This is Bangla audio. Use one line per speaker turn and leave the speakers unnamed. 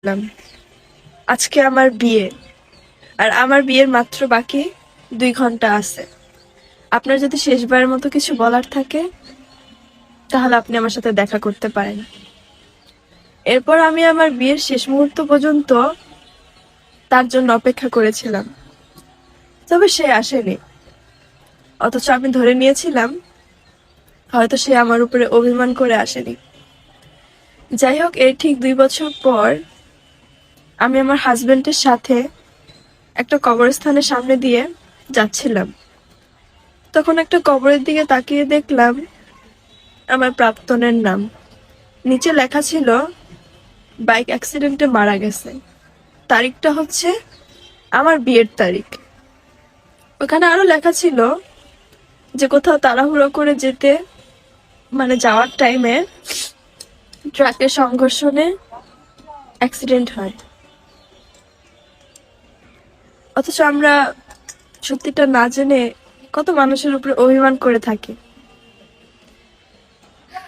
করলাম। আজকে আমার বিয়ে, আর আমার বিয়ের মাত্র বাকি 2 ঘন্টা আছে। আপনার যদি শেষবারের মতো কিছু বলার থাকে তাহলে আপনি আমার সাথে দেখা করতে পারেন। এরপর আমি আমার বিয়ের শেষ মুহূর্ত পর্যন্ত তার জন্য অপেক্ষা করেছিলাম, তবে সে আসেনি। অথচ আমি ধরে নিয়েছিলাম হয়তো সে আমার উপরে অভিমান করে আসেনি। যাই হোক, এর ঠিক 2 বছর পর আমি আমার হাজবেন্ডের সাথে একটা কবরস্থানের সামনে দিয়ে যাচ্ছিলাম। তখন একটা কবরের দিকে তাকিয়ে দেখলাম আমার প্রাক্তনের নাম। নিচে লেখা ছিল বাইক অ্যাক্সিডেন্টে মারা গেছে। তারিখটা হচ্ছে আমার বিয়ের তারিখ। ওখানে আরো লেখা ছিল যে কোথাও তাড়াহুড়ো করে যেতে, মানে যাওয়ার টাইমে ট্রাকের সংঘর্ষণে অ্যাক্সিডেন্ট হয়। অথচ আমরা সত্যিটা না জেনে কত মানুষের উপরে অভিমান করে থাকি।